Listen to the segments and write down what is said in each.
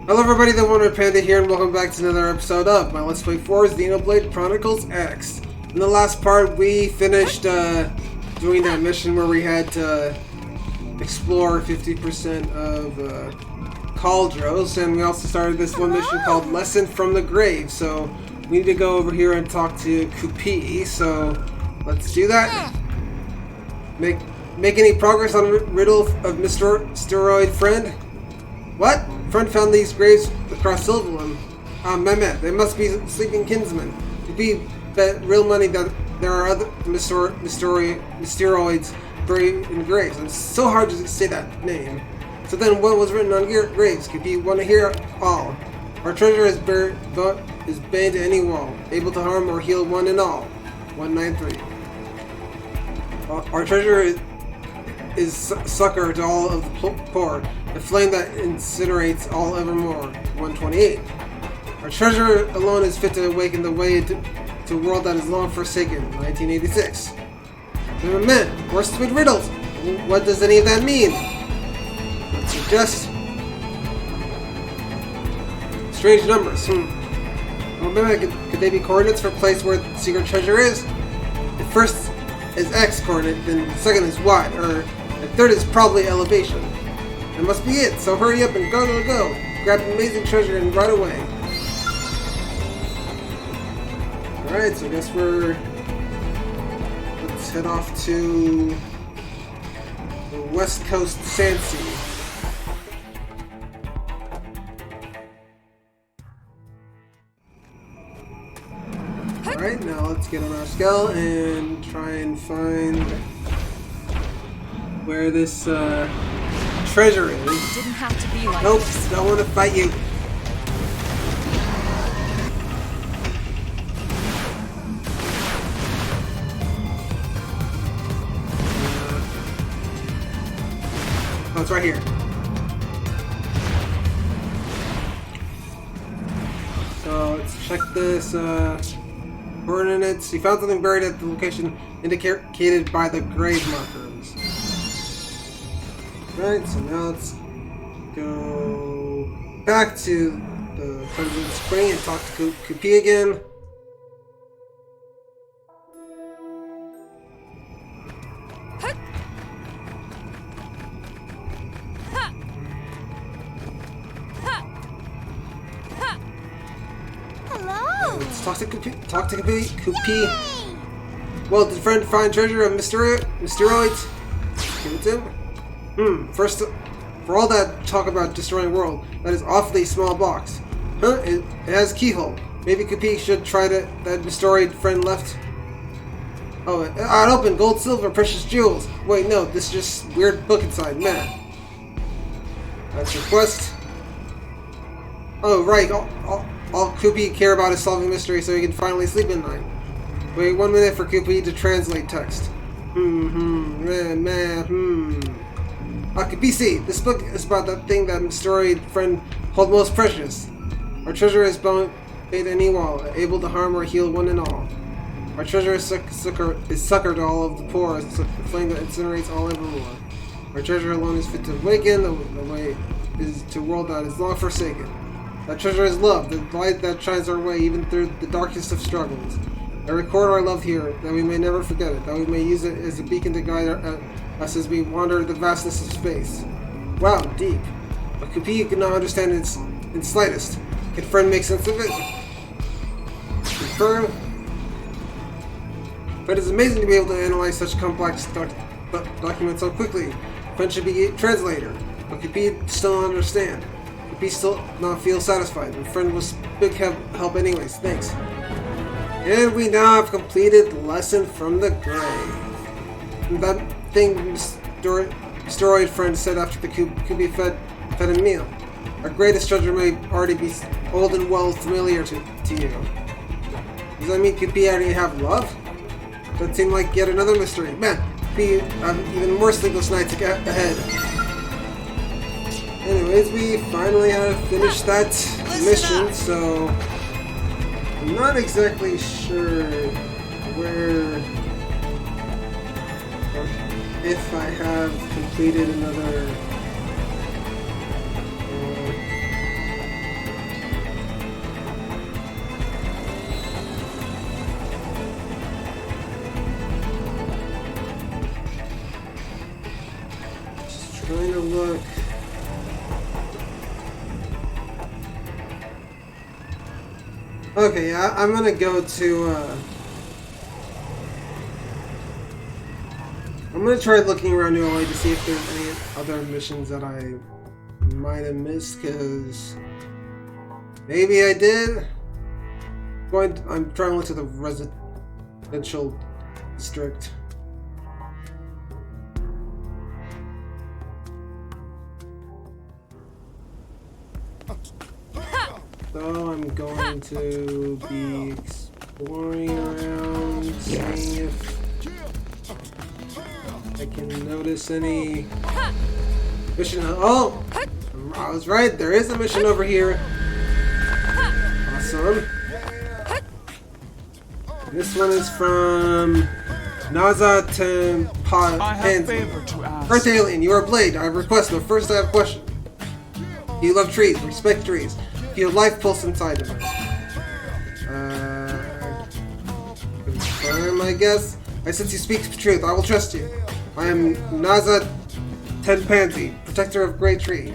Hello everybody, the Wonder Panda here, and welcome back to another episode of my Let's Play 4 Xenoblade Chronicles X. In the last part, we finished doing that mission where we had to explore 50% of Cauldros, and we also started this one mission called Lesson from the Grave, so we need to go over here and talk to Kupi, so let's do that. Make any progress on Riddle of Mr. Steroid Friend? What? Friend found these graves across Sylvalum. Mehmet, they must be sleeping kinsmen. It'd be bet real money that there are other mysteroids buried in graves. It's so hard to say that name. So then what was written on graves? Could be want to hear all. Our treasure is banned to any wall, able to harm or heal one and all. 193. Our treasure is succor to all of the poor, a flame that incinerates all evermore. 128. Our treasure alone is fit to awaken the way to a world that is long forsaken. 1986. There are men, worse with riddles. What does any of that mean? Let's suggest strange numbers. Well, maybe could they be coordinates for a place where the secret treasure is? The first is X coordinate, then the second is Y, or the third is probably elevation. That must be it, so hurry up and go. Grab the amazing treasure and right away. Alright, so I guess let's head off to the West Coast Sandsea. Alright, now let's get on our skull and try and find where this treasure is. It didn't have to be like nope, this. Don't want to fight you. Oh, it's right here. So let's check this. Coordinates. You found something buried at the location indicated by the grave markers. Right, so now let's go back to the President's Spring and talk to Kupi again. Let's talk to Kupi. Well, did friend find treasure of mysteroids? Give it to him. First, for all that talk about destroying world, that is awfully small box. Huh? It has keyhole. Maybe Kupi should try that mysteroid friend left. Oh, unopened gold, silver, precious jewels. Wait, no, this is just weird book inside. Man. That's your quest. Oh, right. All Kupi care about is solving mystery so he can finally sleep at night. Wait 1 minute for Kupi to translate text. Kupi, this book is about that thing that mysteroid friend hold most precious. Our treasure is bound to any wall, able to harm or heal one and all. Our treasure is succor to all of the poor, a flame that incinerates all evermore. Our treasure alone is fit to awaken the way is to a world that is long forsaken. That treasure is love, the light that shines our way even through the darkest of struggles. I record our love here, that we may never forget it, that we may use it as a beacon to guide us as we wander the vastness of space. Wow, deep. But Kupi could not understand it in slightest. Can friend make sense of it? Confirm. But it's amazing to be able to analyze such complex documents so quickly. Friend should be a translator, but Kupi still don't understand. Kupi still not feel satisfied, and friend was big help anyways. Thanks. And we now have completed Lesson from the Grave. And that thing Steroid friend said after the Kupi fed a meal. Our greatest treasure may already be old and well familiar to you. Does that mean Kupi already have love? That seemed like yet another mystery. Man, Kupi have even more sleepless nights ahead. Anyways, we finally have finished that mission, so I'm not exactly sure where or if I have completed another look. Okay, yeah, I'm gonna go to, I'm gonna try looking around New LA to see if there's any other missions that I might have missed, because maybe I did. I'm trying to look to the residential district. So I'm going to be exploring around, seeing if I can notice any mission. Oh! I was right, there is a mission over here. Awesome. This one is from Naza Panzi. Earth alien, you are Blade. I have a request, but first I have a question. You love trees, respect trees. Feel life pulse inside of it. Confirm, I guess. I sense you speak the truth. I will trust you. I am Naza Tenpanzi, protector of Great Tree.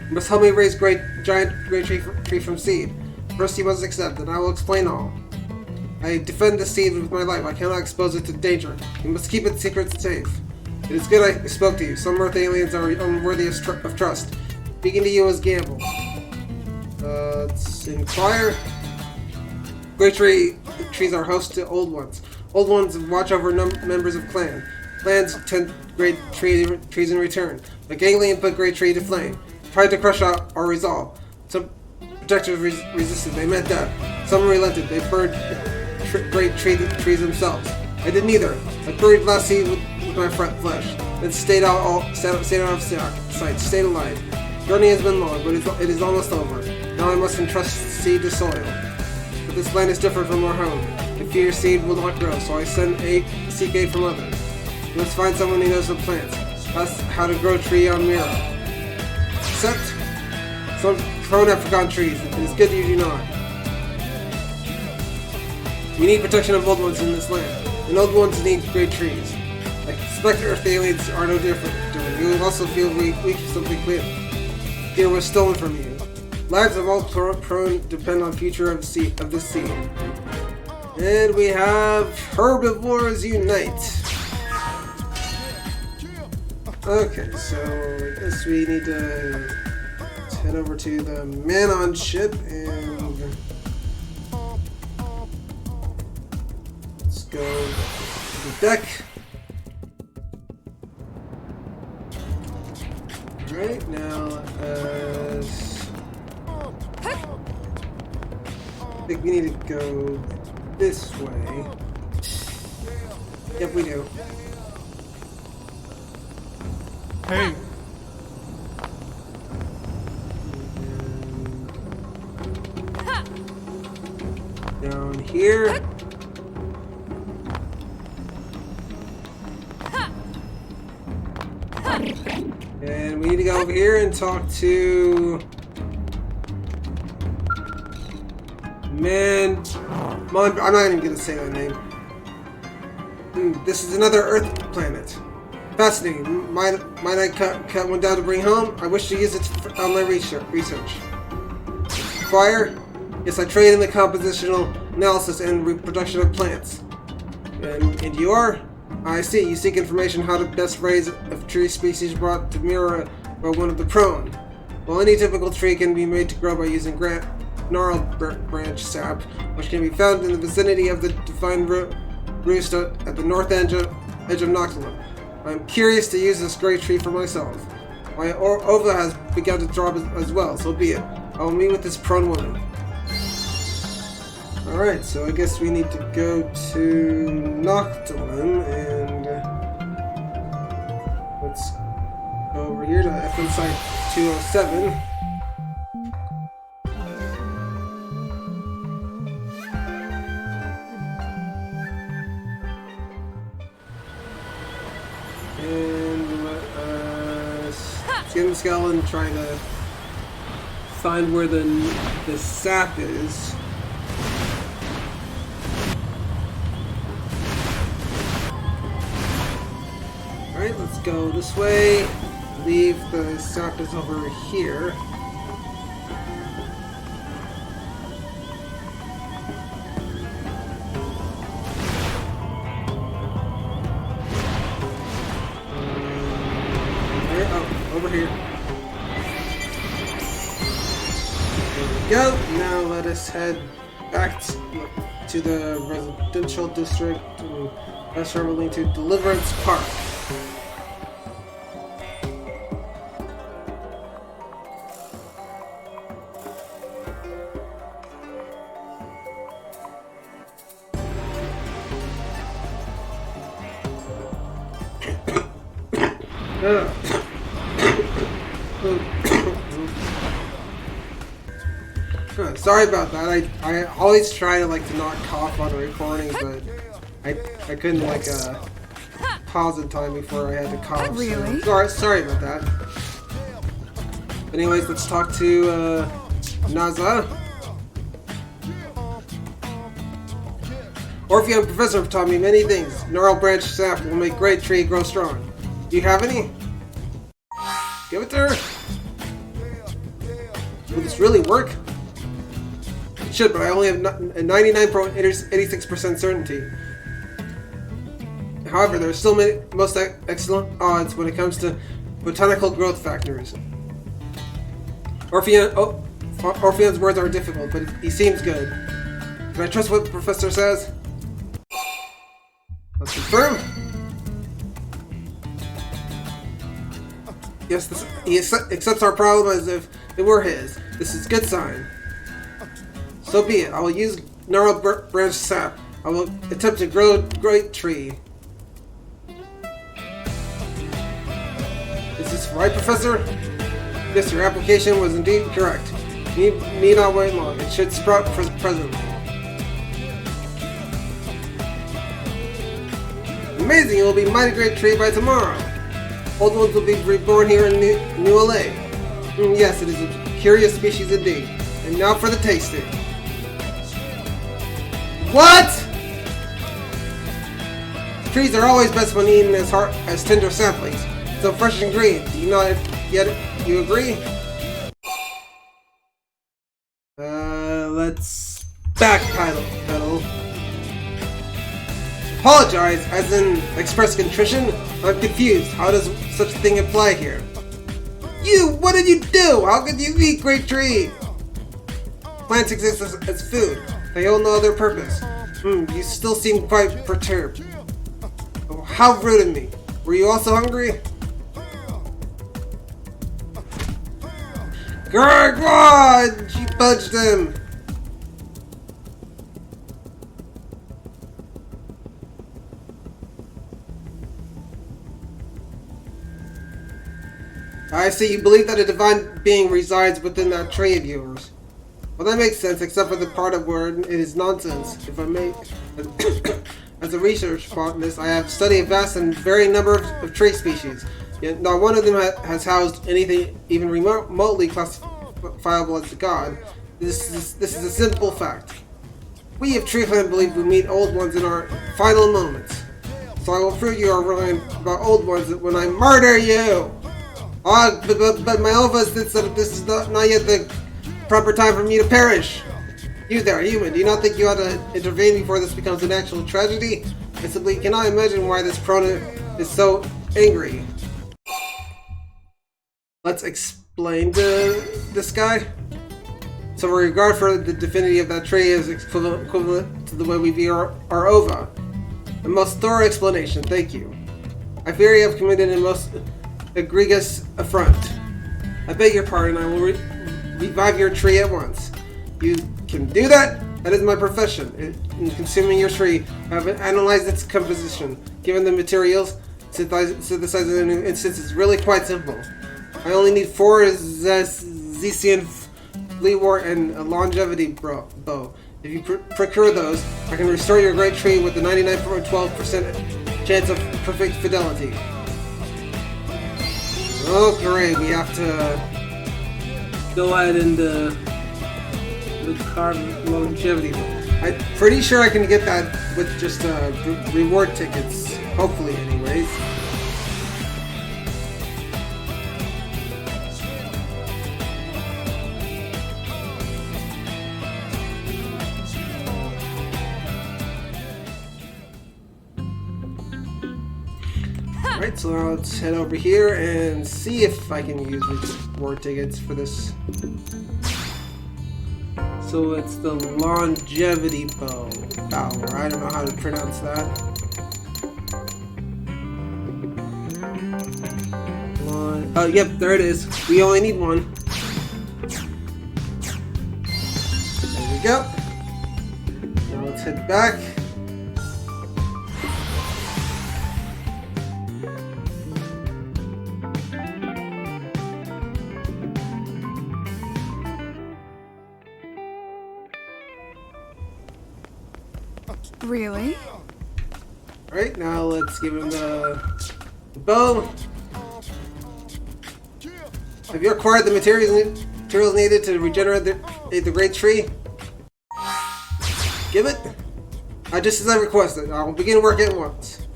You must help me raise giant great tree from seed. First you must accept, and I will explain all. I defend the seed with my life. I cannot expose it to danger. You must keep its secrets safe. It is good I spoke to you. Some Earth aliens are unworthy of trust. Speaking to you is gamble. Let's inquire. Great trees are host to old ones. Old ones watch over members of clan. Clans tend great trees in return. The alien put great tree to flame. Tried to crush out our resolve. Some protectors resisted. They met death. Some relented. They burned great trees themselves. I did neither. I buried last seed with my flesh. Then stayed out of sight. Stayed alive. Journey has been long, but it is almost over. Now I must entrust seed to soil. But this land is different from our home. I fear seed will not grow, so I seek aid from others. You must find someone who knows the plants. That's how to grow tree on Miro. Except some prone African trees. It is good you do not. We need protection of old ones in this land, and old ones need great trees. I suspect Earth aliens are no different. You will also feel weak if something here was stolen from you. Lives of all prone depend on future of this seed. And we have Herbivores Unite. Okay, so I guess we need to head over to the Man-On ship and let's go to the deck. Right now, I think we need to go this way. Yep, we do. Hey. And down here. And we need to go over here and talk to I'm not even gonna say that name. This is another Earth planet. Fascinating. Might I cut one down to bring home? I wish to use it on my research. Fire? Yes, I trade in the compositional analysis and reproduction of plants. And you are? I see. You seek information how to best raise a tree species brought to Mira or one of the prone. Well, any typical tree can be made to grow by using gnarl branch sap, which can be found in the vicinity of the defined roost at the north edge of Noctilum. I'm curious to use this great tree for myself. My ova has begun to drop as well, so be it. I will meet with this prone woman. Alright, so I guess we need to go to Noctilum and let's go over here to FN Site 207. And let us skin the skull and try to find where the sap is. Alright, let's go this way. believe the sap is over here. Over here. There we go. Now let us head back to the residential district to restaurant linked to Deliverance Park. Sorry about that. I always try to to not cough on the recordings, but I couldn't pause in time before I had to cough. Really? So, sorry about that. Anyways, let's talk to Naza. Orpheon Professor taught me many things. Gnarl branch sap will make great tree grow strong. Do you have any? Give it to her. Will this really work? It should, but I only have a 99.86% certainty. However, there are still most excellent odds when it comes to botanical growth factors. Orpheon's words are difficult, but he seems good. Can I trust what the professor says? Let's confirm. Yes, he accepts our problem as if it were his. This is a good sign. So be it. I will use gnarled branch sap. I will attempt to grow a great tree. Is this right, Professor? Yes, your application was indeed correct. You need not wait long. It should sprout presently. Amazing! It will be a mighty great tree by tomorrow. Old ones will be reborn here in New LA. Yes, it is a curious species indeed. And now for the tasting. What? Trees are always best when eaten as tender saplings. So fresh and green. Do you not yet? You agree? Let's backpedal. Apologize, as in express contrition? I'm confused. How does such a thing apply here? What did you do? How could you eat great tree? Plants exist as food. They hold no other purpose. You still seem quite perturbed. Oh, how rude of me. Were you also hungry? Gregwad! She budged him! I see, you believe that a divine being resides within that tree of yours. Well, that makes sense, except for the part of where it is nonsense. If I may, as a research botanist, I have studied a vast and varying number of tree species. Yet not one of them has housed anything even remotely classifiable as a god. This is a simple fact. We of Treeland believe we meet old ones in our final moments. So I will prove you are wrong about old ones when I murder you! But my Alpha says that this is not yet the proper time for me to perish. You there, human, do you not think you ought to intervene before this becomes an actual tragedy? I simply cannot imagine why this prona is so angry. Let's explain to this guy. So a regard for the divinity of that tree is equivalent to the way we view our ova. A most thorough explanation, thank you. I fear you have committed a most egregious affront. I beg your pardon, I will revive your tree at once. You can do that? That is my profession. In consuming your tree, I have analyzed its composition. Given the materials, synthesizing in an instance is really quite simple. I only need 4 Zesian Fleawort and a longevity bow. If you procure those, I can restore your great tree with a 99.12% chance of perfect fidelity. Oh great, we have to go ahead and carve longevity. I'm pretty sure I can get that with just reward tickets, hopefully anyways. Alright, so now let's head over here and see if I can use reward tickets for this. So it's the longevity bow. I don't know how to pronounce that. Oh, yep, there it is. We only need one. There we go. Now let's head back. Really? Alright, now let's give him the bow. Have you acquired the materials needed to regenerate the great tree? Give it. Just as I requested, I will begin work at once.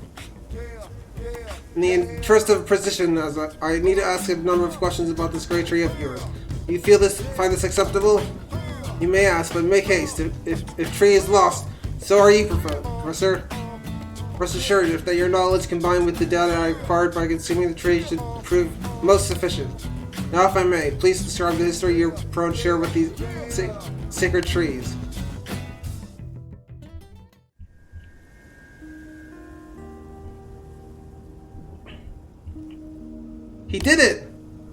In the interest of precision, as I need to ask a number of questions about this great tree of yours. Do you find this acceptable? You may ask, but make haste. If tree is lost, so are you, Professor. Rest assured, that your knowledge combined with the data I acquired by consuming the tree should prove most sufficient. Now, if I may, please describe the history you're prone to share with these sacred trees. He did it!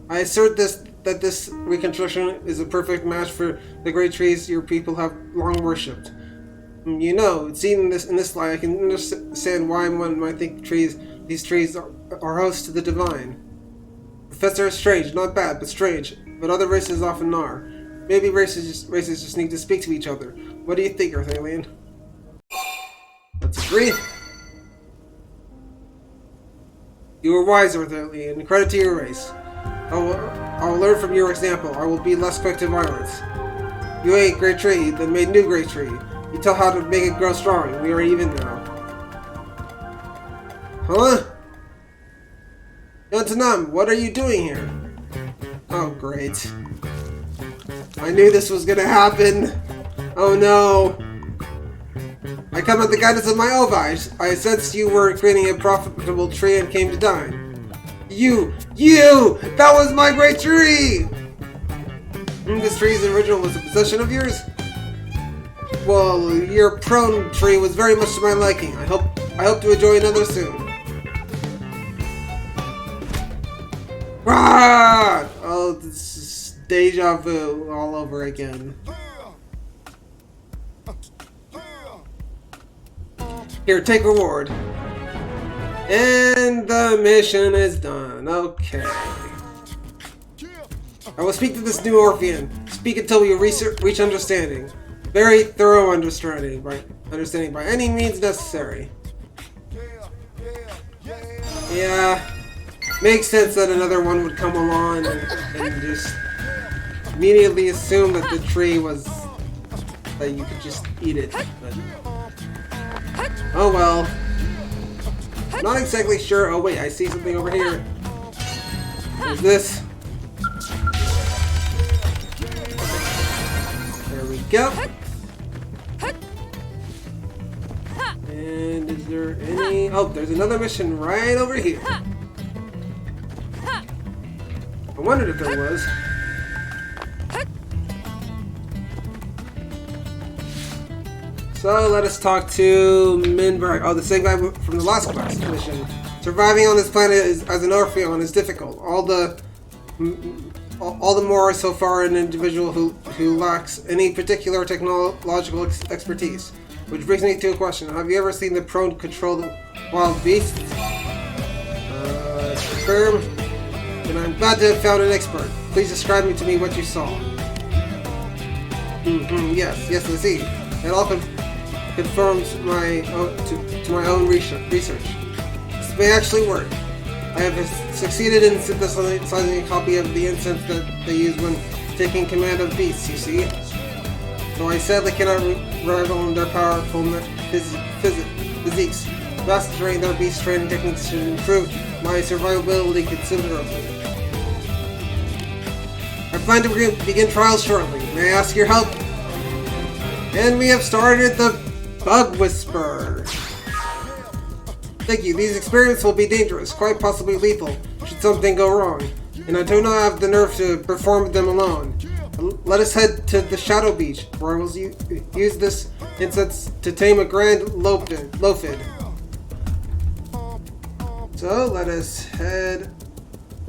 I assert that this reconstruction is a perfect match for the great trees your people have long worshipped. You know, seen in this light, I can understand why one might think these trees are hosts to the divine. Professor is strange, not bad, but strange. But other races often are. Maybe races just need to speak to each other. What do you think, Earth Alien? Let's agree. You were wise, Earth Alien. Credit to your race. I will learn from your example. I will be less quick to violence. You ate great tree, then made new great tree. You tell how to make it grow strong. We are even now. Huh? Yantanam, what are you doing here? Oh, great. I knew this was gonna happen. Oh no. I come at the guidance of my Ova. I sensed you were creating a profitable tree and came to dine. You! That was my great tree! This tree's original was a possession of yours? Well, your prone tree was very much to my liking. I hope to enjoy another soon. Ah! Oh, this is deja vu all over again. Here, take reward. And the mission is done. Okay. I will speak to this new Orphean. Speak until we reach understanding. Very thorough understanding by any means necessary. Yeah. Makes sense that another one would come along and just immediately assume that the tree was that you could just eat it. But, oh well. Not exactly sure. Oh wait, I see something over here. There's this. There we go. And is there any... Oh, there's another mission right over here. I wondered if there was. So let us talk to Minberg. Oh, the same guy from the last quest mission. Surviving on this planet as an Orpheon is difficult. All the more so far an individual who lacks any particular technological expertise. Which brings me to a question. Have you ever seen the prone control the wild beasts? Confirm. And I'm glad to have found an expert. Please describe to me what you saw. Yes, I see. It all confirms to my own research. This may actually work. I have succeeded in synthesizing a copy of the incense that they use when taking command of beasts, you see. Though I sadly cannot rival in their powerful physiques, mastering their beast training techniques should improve my survivability considerably. I plan to begin trials shortly. May I ask your help? And we have started the Bug Whisper. Thank you. These experiments will be dangerous, quite possibly lethal, should something go wrong. And I do not have the nerve to perform them alone. Let us head to the Shadow Beach, where I will use this incense to tame a grand lophid. So, let us head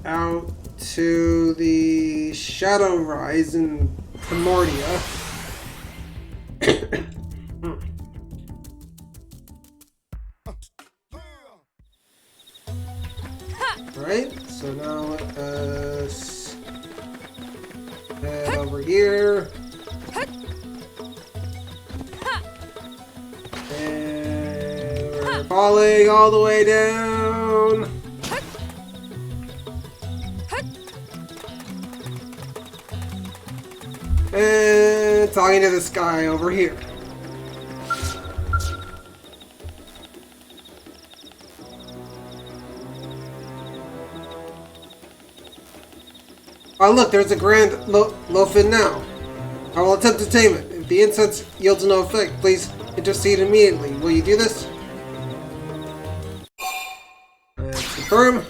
out to the Shadow Rise in Primordia. Right, so now let us head over here. And we're falling all the way down. And talking to this guy over here. Oh look, there's a grand lophid now. I will attempt to tame it. If the incense yields no effect, please intercede immediately. Will you do this? Confirm.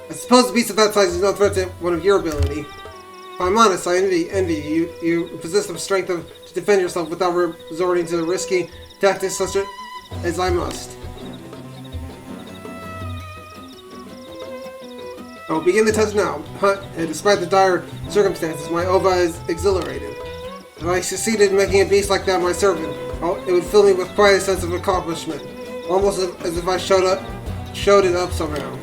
I suppose the beast of that size is no threat to one of your ability. If I'm honest, I envy you. You possess the strength to defend yourself without resorting to risky tactics such as I must. I will begin the test now, and despite the dire circumstances, my Ova is exhilarated. If I succeeded in making a beast like that my servant, it would fill me with quite a sense of accomplishment, almost as if I showed it up somehow.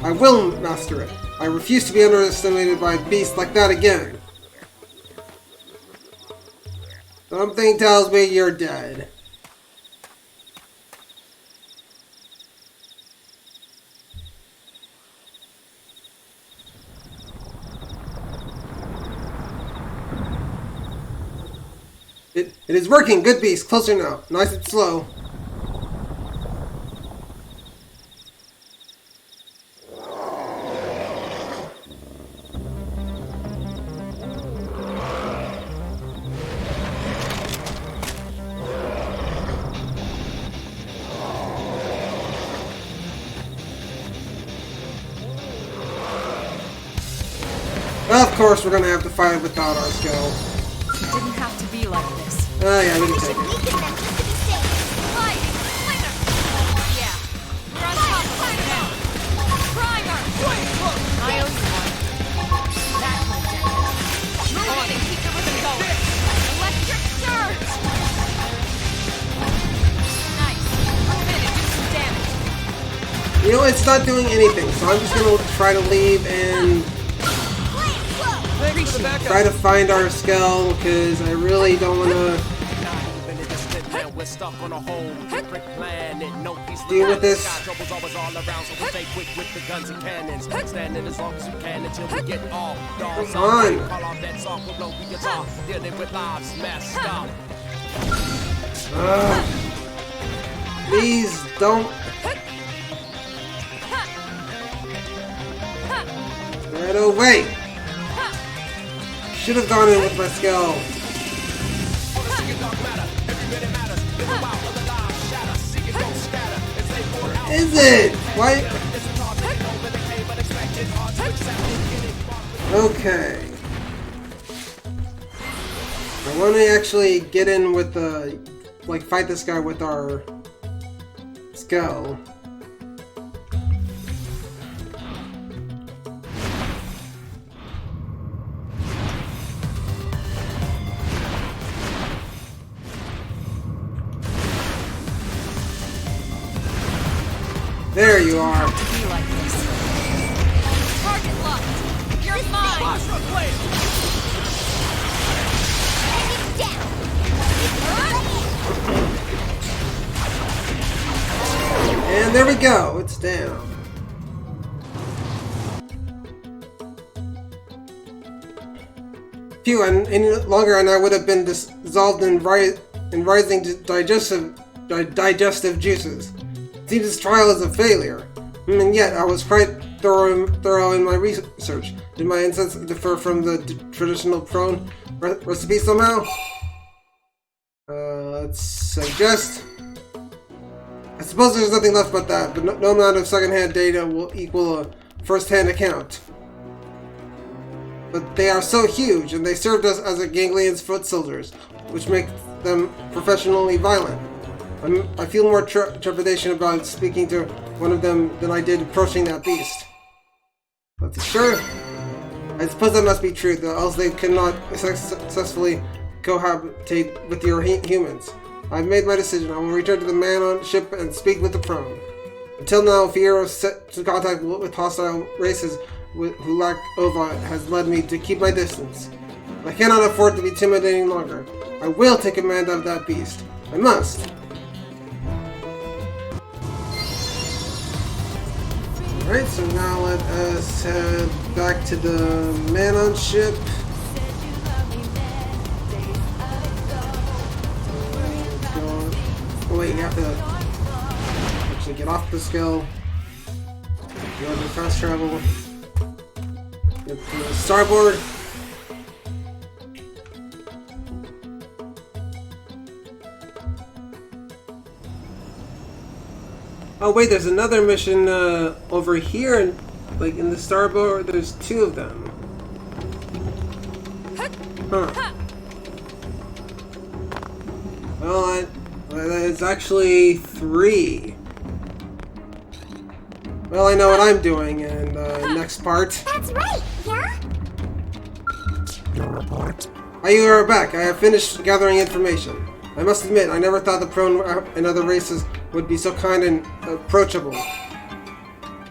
I will master it. I refuse to be underestimated by a beast like that again. Something tells me you're dead. It is working! Good beast! Closer now. Nice and slow. Of course we're gonna have to fight it without our skill. It didn't have to be like this. Oh yeah, we can take it. Yeah, we're on top of it now. Primer! I owe you one. That's my dead. Move on and keep the rhythm going. Electric surge! Nice. We're gonna do some damage. You know, it's not doing anything, so I'm just gonna try to leave and try to find our skill, because I really don't want to deal with this. Come on. Please don't. Get away. Should have gone in with my skill. Is it? Why? Okay. I want to actually get in with the, like, fight this guy with our skill. There you are. To be like this. Target locked. You're mine. And there we go. It's down. Phew, and any longer and I would have been dissolved in rising digestive juices. Seems this trial is a failure. And yet, I was quite thorough in my research. Did my incense differ from the traditional prone recipe somehow? Let's suggest I suppose there's nothing left but that, but no amount of second-hand data will equal a first-hand account. But they are so huge, and they served us as a ganglion's foot soldiers, which make them professionally violent. I feel more trepidation about speaking to one of them than I did approaching that beast. But sure, I suppose that must be true, though else they cannot successfully cohabitate with your humans. I've made my decision. I will return to the man on ship and speak with the prone. Until now, fear of contact with hostile races who lack ova has led me to keep my distance. I cannot afford to be timid any longer. I will take command of that beast. I must. Alright, so now let us head back to the man on ship. Oh wait, you have to actually get off the skill. Go to fast travel. Get to the starboard. Oh wait, there's another mission over here, and like in the starboard. There's two of them. Huh. Well, it's actually three. Well, I know what I'm doing in the next part. That's right, yeah? Your report. You are back. I have finished gathering information. I must admit, I never thought the prone and other races would be so kind and approachable.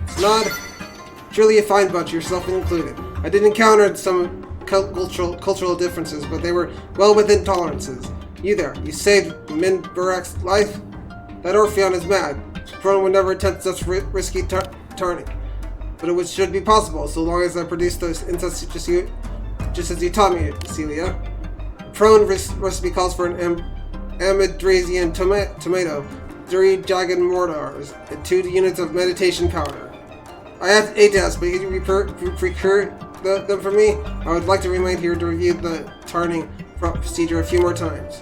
Snod, truly a fine bunch, yourself included. I did encounter some cultural differences, but they were well within tolerances. You there, you saved Min Burak's life? That Orpheon is mad. Prone would never attempt such risky turning. But it should be possible, so long as I produce those insights just as you taught me, Celia. Prone recipe calls for an Amadresian tomato, 3 jagged mortars, and 2 units of meditation powder. I have 8 tests, but can you procure them for me? I would like to remain here to review the turning procedure a few more times.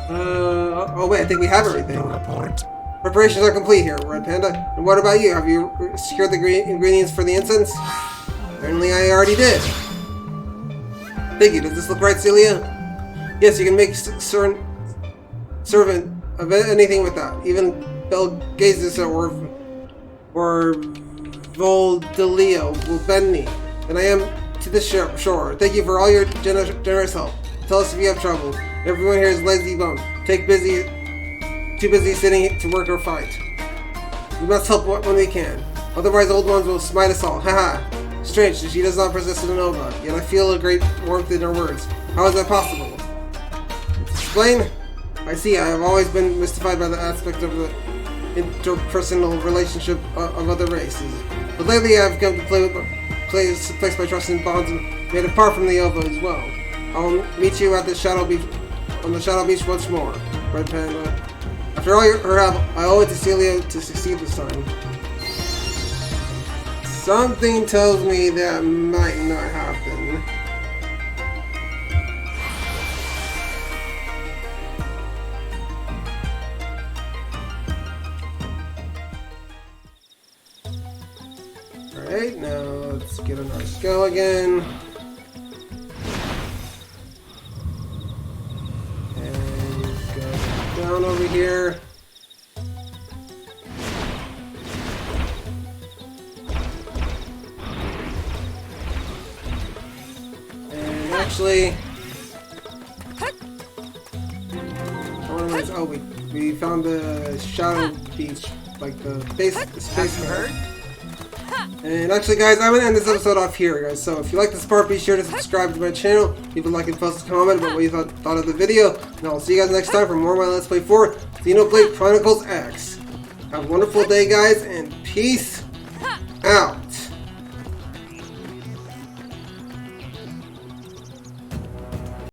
Oh wait, I think we have everything. Your report. Preparations are complete here, Red Panda. And what about you? Have you secured the ingredients for the incense? Apparently I already did. Thank you. Does this look right, Celia? Yes, you can make servant of anything with that. Even Belgazis or Voldelio will bend me. And I am to this shore. Thank you for all your generous help. Tell us if you have trouble. Everyone here is lazy bum. Too busy sitting to work or fight. We must help when we can. Otherwise, old ones will smite us all. Haha. Strange that she does not possess an Nova, yet I feel a great warmth in her words. How is that possible? Explain? I see, I have always been mystified by the aspect of the interpersonal relationship of other races. But lately I have come to place my trust in bonds made apart from the Ova as well. I'll meet you at the Shadow Beach once more, Red Panda. After all her help, I owe it to Celia to succeed this time. Something tells me that might not happen. Alright, now let's get on our skill again. And go down over here. And actually, oh, we found the Shadow Beach, like the space bird. And actually, guys, I'm going to end this episode off here, guys. So if you like this part, be sure to subscribe to my channel. Leave a like and post a comment about what you thought of the video. And I'll see you guys next time for more of my Let's Play 4 Xenoblade Chronicles X. Have a wonderful day, guys, and peace out.